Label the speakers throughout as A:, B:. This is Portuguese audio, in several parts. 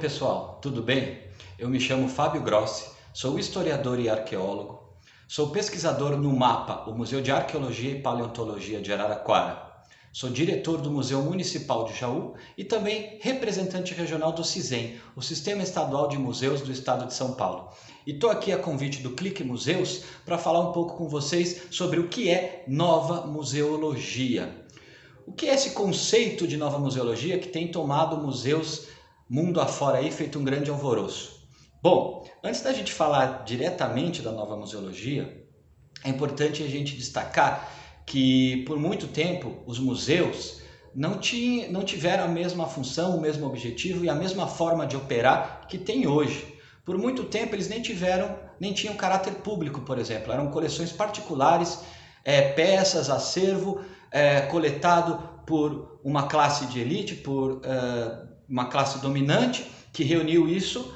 A: pessoal, tudo bem? Eu me chamo Fábio Grossi, sou historiador e arqueólogo, sou pesquisador no MAPA, o Museu de Arqueologia e Paleontologia de Araraquara. Sou diretor do Museu Municipal de Jaú e também representante regional do CISEM, o Sistema Estadual de Museus do Estado de São Paulo. E estou aqui a convite do Clique Museus para falar um pouco com vocês sobre o que é nova museologia. O que é esse conceito de nova museologia que tem tomado museus mundo afora aí, feito um grande alvoroço? Bom, antes da gente falar diretamente da nova museologia, é importante a gente destacar que por muito tempo os museus não tiveram a mesma função, o mesmo objetivo e a mesma forma de operar que tem hoje. Por muito tempo eles nem tinham caráter público, por exemplo, eram coleções particulares, peças, acervo, coletado por uma classe de elite, por uma classe dominante que reuniu isso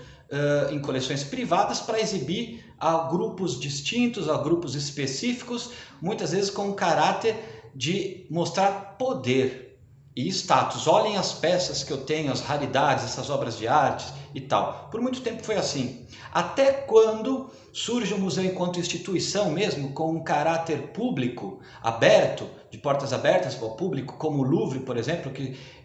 A: em coleções privadas para exibir a grupos distintos, a grupos específicos, muitas vezes com o caráter de mostrar poder e status. Olhem as peças que eu tenho, as raridades, essas obras de arte e tal. Por muito tempo foi assim. Até quando surge o museu enquanto instituição mesmo, com um caráter público, aberto, de portas abertas ao público, como o Louvre, por exemplo,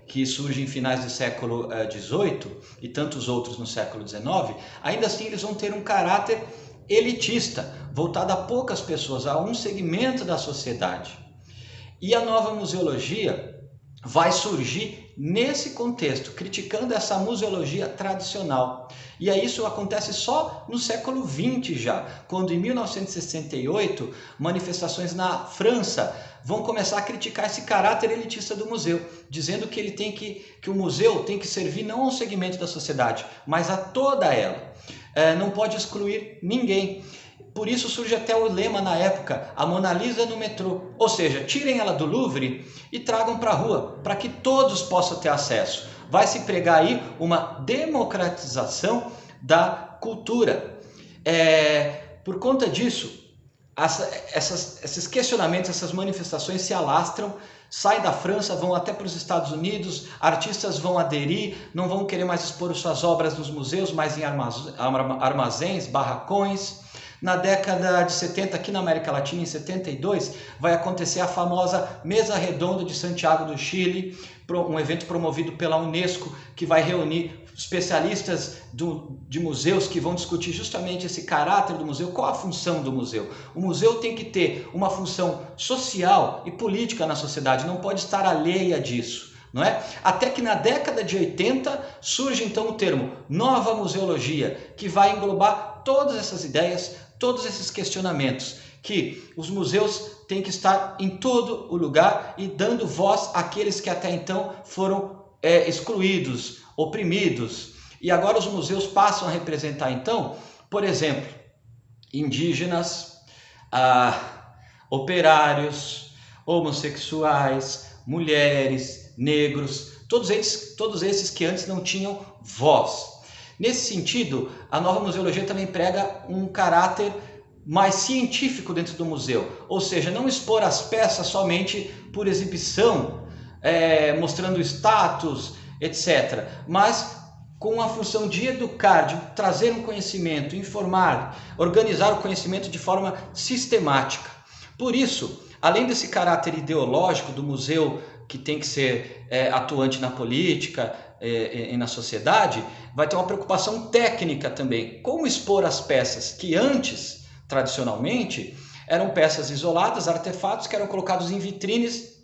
A: que surge em finais do século XVIII e tantos outros no século XIX, ainda assim eles vão ter um caráter elitista, voltado a poucas pessoas, a um segmento da sociedade. E a nova museologia vai surgir nesse contexto, criticando essa museologia tradicional. E aí isso acontece só no século XX já, quando em 1968, manifestações na França vão começar a criticar esse caráter elitista do museu, dizendo que o museu tem que servir não a um segmento da sociedade, mas a toda ela. Não pode excluir ninguém. Por isso surge até o lema na época, a Mona Lisa no metrô. Ou seja, tirem ela do Louvre e tragam para a rua, para que todos possam ter acesso. Vai se pregar aí uma democratização da cultura. Por conta disso, esses questionamentos, essas manifestações se alastram, saem da França, vão até para os Estados Unidos, artistas vão aderir, não vão querer mais expor suas obras nos museus, mas em armazéns, barracões. Na década de 70, aqui na América Latina, em 72, vai acontecer a famosa Mesa Redonda de Santiago do Chile, um evento promovido pela Unesco, que vai reunir especialistas de museus que vão discutir justamente esse caráter do museu, qual a função do museu. O museu tem que ter uma função social e política na sociedade, não pode estar alheia disso. Não é? Até que na década de 80 surge então o termo nova museologia, que vai englobar todas essas ideias, todos esses questionamentos, que os museus têm que estar em todo o lugar e dando voz àqueles que até então foram excluídos, oprimidos. E agora os museus passam a representar então, por exemplo, indígenas, operários, homossexuais, mulheres, negros, todos esses que antes não tinham voz. Nesse sentido, a nova museologia também prega um caráter mais científico dentro do museu, ou seja, não expor as peças somente por exibição, mostrando status, etc., mas com a função de educar, de trazer um conhecimento, informar, organizar o conhecimento de forma sistemática. Por isso, além desse caráter ideológico do museu que tem que ser atuante na política e na sociedade, vai ter uma preocupação técnica também. Como expor as peças que antes, tradicionalmente, eram peças isoladas, artefatos que eram colocados em vitrines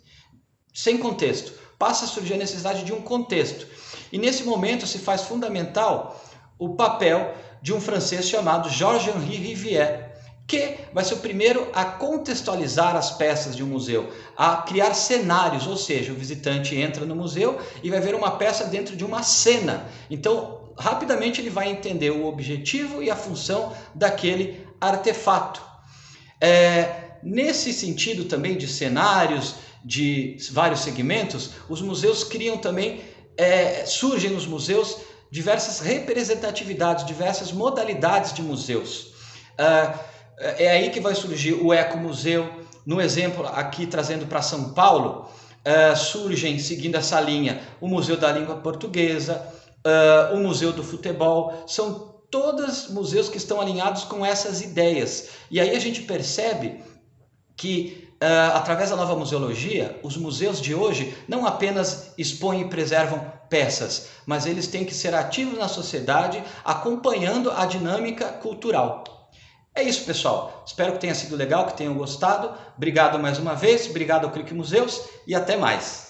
A: sem contexto. Passa a surgir a necessidade de um contexto. E nesse momento se faz fundamental o papel de um francês chamado Georges-Henri Rivière, que vai ser o primeiro a contextualizar as peças de um museu, a criar cenários, ou seja, o visitante entra no museu e vai ver uma peça dentro de uma cena. Então, rapidamente ele vai entender o objetivo e a função daquele artefato. Nesse sentido também de cenários, de vários segmentos, os museus criam também, surgem nos museus diversas representatividades, diversas modalidades de museus. É aí que vai surgir o ecomuseu. No exemplo aqui trazendo para São Paulo, surgem, seguindo essa linha, o Museu da Língua Portuguesa, o Museu do Futebol, são todos museus que estão alinhados com essas ideias. E aí a gente percebe que, através da nova museologia, os museus de hoje não apenas expõem e preservam peças, mas eles têm que ser ativos na sociedade, acompanhando a dinâmica cultural. É isso, pessoal. Espero que tenha sido legal, que tenham gostado. Obrigado mais uma vez, obrigado ao Clique Museus e até mais.